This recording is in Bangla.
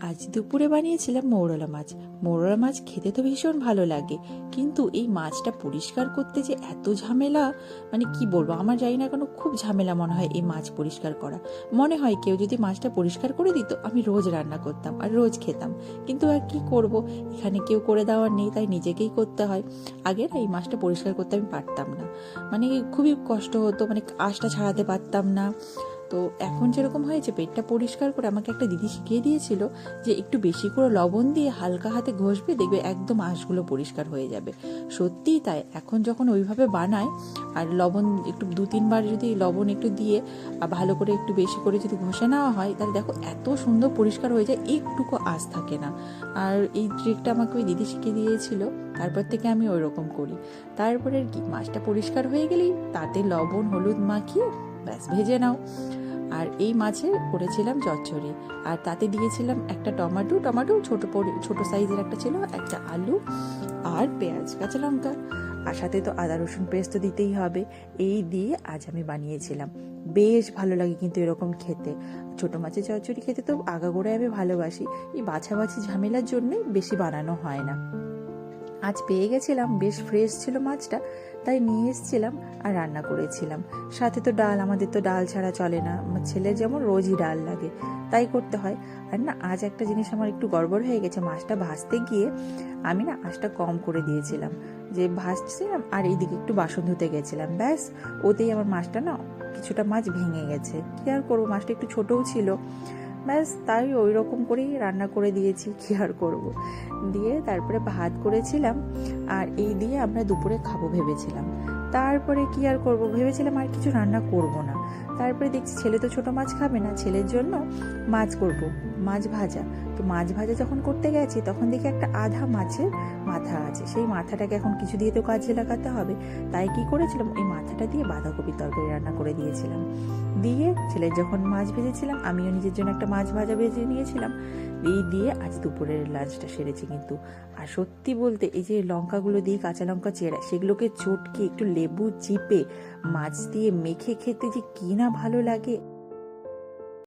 আজ দুপুরে বানিয়েছিলাম মৌরলা মাছ। মৌরলা মাছ খেতে তো ভীষণ ভালো লাগে, কিন্তু এই মাছটা পরিষ্কার করতে যে এত ঝামেলা, মানে কি বলবো, আমার জানি না কেন খুব ঝামেলা মনে হয় এই মাছ পরিষ্কার করা। মনে হয় কেউ যদি মাছটা পরিষ্কার করে দিত আমি রোজ রান্না করতাম আর রোজ খেতাম, কিন্তু আর কি করব, এখানে কেউ করে দেওয়ার নেই, তাই নিজেকেই করতে হয়। আগে না এই মাছটা পরিষ্কার করতে আমি পারতাম না, মানে খুবই কষ্ট হতো, মানে আঁশটা ছাড়াতে পারতাম না। তো এখন যেরকম হয়েছে, পেটটা পরিষ্কার করে আমাকে একটা দিদি শিখিয়ে দিয়েছিল যে একটু বেশি করে লবণ দিয়ে হালকা হাতে ঘষবে, দেখবে একদম আঁশগুলো পরিষ্কার হয়ে যাবে। সত্যিই তাই, এখন যখন ওইভাবে বানায় আর লবণ একটু 2-3 বার যদি লবণ একটু দিয়ে আর ভালো করে একটু বেশি করে যদি ঘষে নেওয়া হয়, তাহলে দেখো এত সুন্দর পরিষ্কার হয়ে যায়, একটুকু আঁশ থাকে না। আর এই ট্রিকটা আমাকে ওই দিদি শিখিয়ে দিয়েছিল, তারপর থেকে আমি ওই রকম করি। তারপরে কি, মাছটা পরিষ্কার হয়ে গেলেই তাতে লবণ হলুদ মাখিয়ে ব্যাস ভেজে নাও। আর এই মাছে করেছিলাম চচ্চড়ি, আর তাতে দিয়েছিলাম একটা টমেটো, ছোট সাইজের একটা ছিল, একটা আলু আর পেঁয়াজ কাঁচা লঙ্কা, আর সাথে তো আদা রসুন পেস্ট তো দিতেই হবে। এই দিয়ে আজ আমি বানিয়েছিলাম, বেশ ভালো লাগে কিন্তু এরকম খেতে। ছোট মাছের চচ্চড়ি খেতে তো আগাগোড়ায় আমি ভালোবাসি, এই বাছাবাছি ঝামেলার জন্যই বেশি বানানো হয় না। আজ পেয়ে গেছিলাম, বেশ ফ্রেশ ছিল মাছটা, তাই নিয়ে এসেছিলাম আর রান্না করেছিলাম। সাথে তো ডাল, আমাদের তো ডাল ছাড়া চলে না, আমার ছেলের যেমন রোজই ডাল লাগে, তাই করতে হয়। আর না, আজ একটা জিনিস আমার একটু গড়বড় হয়ে গেছে, মাছটা ভাজতে গিয়ে আমি না আঁচটা কম করে দিয়েছিলাম, যে ভাজছিলাম আর এইদিকে একটু বাসন ধুতে গেছিলাম, ব্যাস ওতেই আমার মাছটা না কিছুটা মাছ ভেঙে গেছে। কি আর করবো, মাছটা একটু ছোটও ছিল, ব্যাস তাই ওই রকম করেই রান্না করে দিয়েছি, কি আর করব। দিয়ে তারপরে ভাত করেছিলাম, আর এই দিয়ে আমরা দুপুরে খাবো ভেবেছিলাম। তারপরে কি আর করব, ভেবেছিলাম আর কিছু রান্না করব না। তারপরে দেখছি ছেলে তো ছোট মাছ খাবে না, ছেলের জন্য মাছ করব, মাছ ভাজা। তো মাছ ভাজা যখন করতে গেছি, তখন দেখি একটা আধা মাছের মাথা আছে, সেই মাথাটাকে এখন কিছু দিয়ে তো কাজে লাগাতে হবে। তাই কি করেছিলাম, ওই মাথাটা দিয়ে বাঁধাকপির তরকারি রান্না করে দিয়েছিলাম। দিয়ে ছেলের যখন মাছ ভেজেছিলাম, আমিও নিজের জন্য একটা মাছ ভাজা ভেজে নিয়েছিলাম। এই দিয়ে আজ দুপুরের লাঞ্চটা সেরেছি কিন্তু। আর সত্যি বলতে, এই যে লঙ্কাগুলো দিয়ে, কাঁচা লঙ্কা চেরা, সেগুলোকে চটকে একটু লেবু চিপে মাছ দিয়ে মেখে খেতে যে কি না ভালো লাগে।